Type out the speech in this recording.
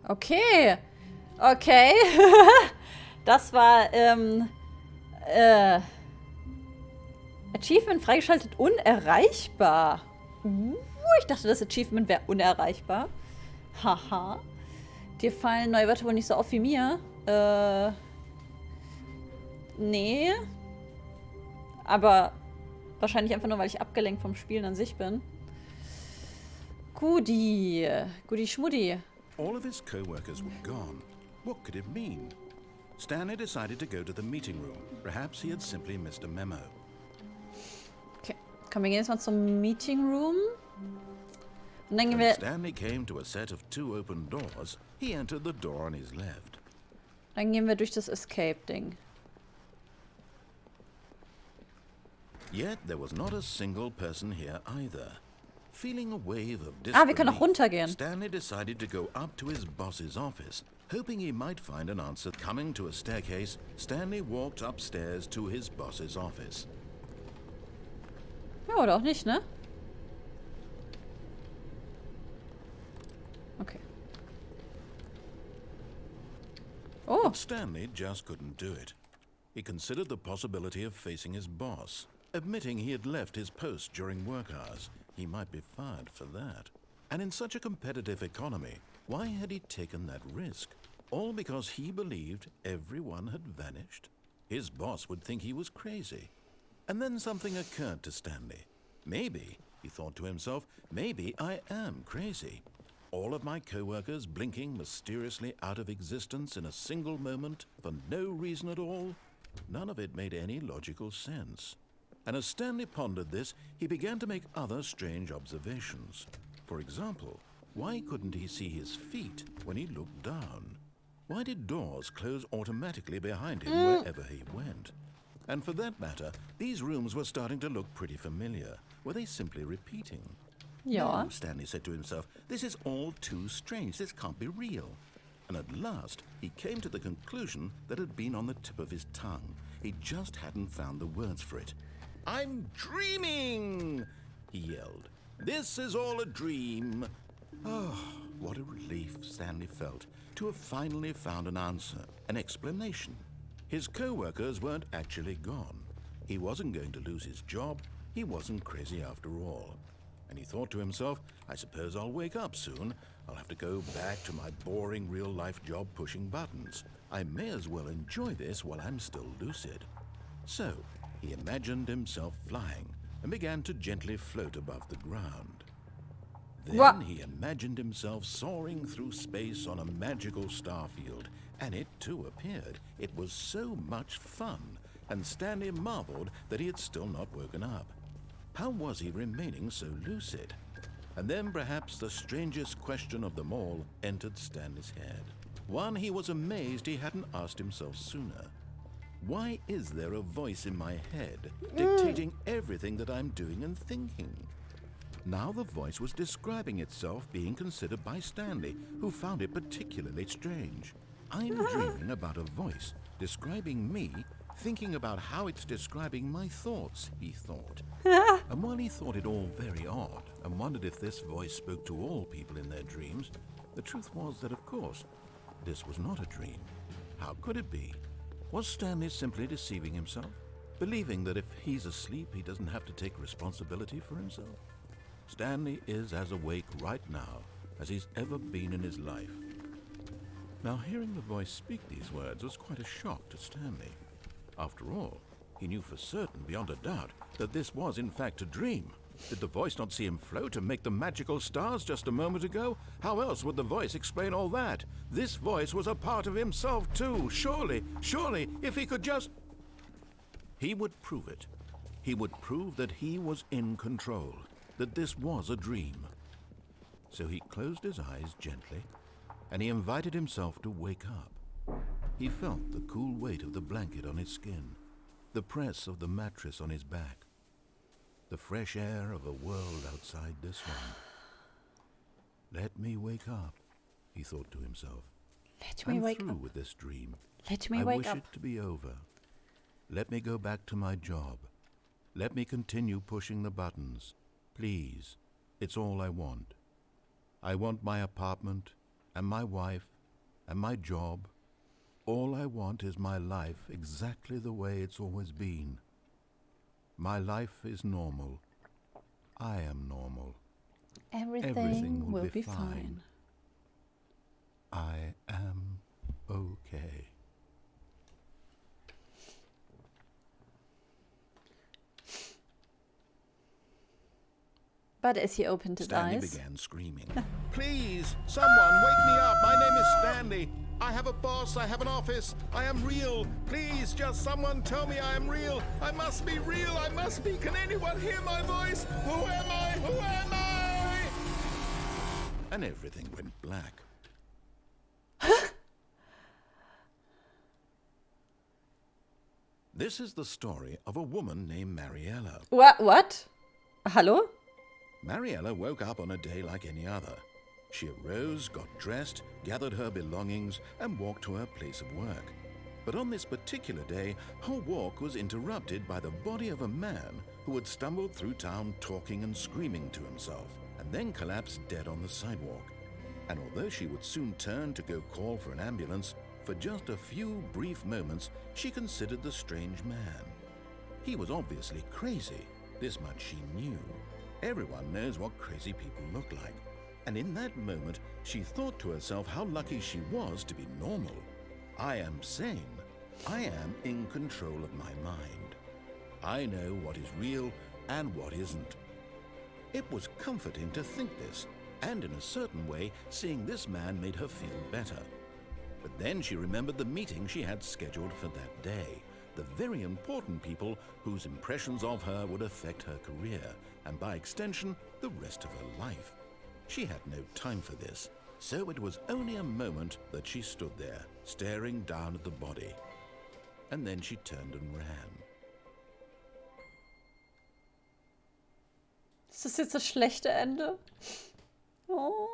Okay. Okay. Das war, Achievement freigeschaltet, unerreichbar. Ich dachte, das Achievement wäre unerreichbar. Haha. Dir fallen neue Wörter wohl nicht so auf wie mir. Nee. Aber wahrscheinlich einfach nur, weil ich abgelenkt vom Spielen an sich bin. Gudi. Gudi Schmudi. All of his co-workers were gone. What could it mean? Stanley decided to go to the meeting room. Perhaps he had simply missed a memo. Okay. Komm, wir gehen jetzt mal zum Meeting Room. Und dann gehen When wir... Stanley came to a set of 2 open doors, he entered the door on his left. Dann gehen wir durch das Escape-Ding. Yet there was not a single person here either. Feeling a wave of Wir können auch disbelief, runtergehen. Stanley decided to go up to his boss's office, hoping he might find an answer. Coming to a staircase, Stanley walked upstairs to his boss's office. Ja, oder auch nicht, ne? Okay. Oh. But Stanley just couldn't do it. He considered the possibility of facing his boss, admitting he had left his post during work hours. He might be fired for that. And in such a competitive economy, why had he taken that risk? All because he believed everyone had vanished? His boss would think he was crazy. And then something occurred to Stanley. Maybe, he thought to himself, maybe I am crazy. All of my co-workers blinking mysteriously out of existence in a single moment for no reason at all? None of it made any logical sense. And as Stanley pondered this, he began to make other strange observations. For example, why couldn't he see his feet when he looked down? Why did doors close automatically behind him wherever he went? And for that matter, these rooms were starting to look pretty familiar. Were they simply repeating? Ja. No, Stanley said to himself, this is all too strange. This can't be real. And at last, he came to the conclusion that had been on the tip of his tongue. He just hadn't found the words for it. I'm dreaming, he yelled. This is all a dream. Oh, what a relief Stanley felt to have finally found an answer, an explanation. His co-workers weren't actually gone. He wasn't going to lose his job. He wasn't crazy after all. And he thought to himself, I suppose I'll wake up soon. I'll have to go back to my boring real-life job pushing buttons. I may as well enjoy this while I'm still lucid. So, he imagined himself flying and began to gently float above the ground. Then he imagined himself soaring through space on a magical starfield, and it too appeared. It was so much fun, and Stanley marveled that he had still not woken up. How was he remaining so lucid? And then perhaps the strangest question of them all entered Stanley's head. One he was amazed he hadn't asked himself sooner. Why is there a voice in my head dictating everything that I'm doing and thinking? Now the voice was describing itself being considered by Stanley, who found it particularly strange. I'm dreaming about a voice describing me, thinking about how it's describing my thoughts, he thought. And while he thought it all very odd and wondered if this voice spoke to all people in their dreams, the truth was that, of course, this was not a dream. How could it be? Was Stanley simply deceiving himself, believing that if he's asleep, he doesn't have to take responsibility for himself? Stanley is as awake right now as he's ever been in his life. Now, hearing the voice speak these words was quite a shock to Stanley. After all, he knew for certain, beyond a doubt, that this was in fact a dream. Did the voice not see him float and make the magical stars just a moment ago? How else would the voice explain all that? This voice was a part of himself too. Surely, if he could just... He would prove it. He would prove that he was in control, that this was a dream. So he closed his eyes gently, and he invited himself to wake up. He felt the cool weight of the blanket on his skin, the press of the mattress on his back, the fresh air of a world outside this one. Let me wake up, he thought to himself. Let me I'm wake through up. with this dream. Let me I wake wish up. it to be over. Let me go back to my job. Let me continue pushing the buttons. Please, it's all I want. I want my apartment and my wife and my job. All I want is my life exactly the way it's always been. My life is normal. I am normal. Everything will be fine. I am okay. But as he opened his Stanley eyes... began screaming. Please, someone, wake me up. My name is Stanley. I have a boss. I have an office. I am real. Please, just someone tell me I am real. I must be real. I must be. Can anyone hear my voice? Who am I? Who am I? And everything went black. This is the story of a woman named Mariella. What? Hallo? Mariella woke up on a day like any other. She arose, got dressed, gathered her belongings, and walked to her place of work. But on this particular day, her walk was interrupted by the body of a man who had stumbled through town talking and screaming to himself, and then collapsed dead on the sidewalk. And although she would soon turn to go call for an ambulance, for just a few brief moments, she considered the strange man. He was obviously crazy. This much she knew. Everyone knows what crazy people look like. And in that moment, she thought to herself how lucky she was to be normal. I am sane. I am in control of my mind. I know what is real and what isn't. It was comforting to think this, and in a certain way, seeing this man made her feel better. But then she remembered the meeting she had scheduled for that day, the very important people whose impressions of her would affect her career, and by extension, the rest of her life. She had no time for this, so it was only a moment that she stood there, staring down at the body. And then she turned and ran. Ist das jetzt das schlechte Ende? Oh.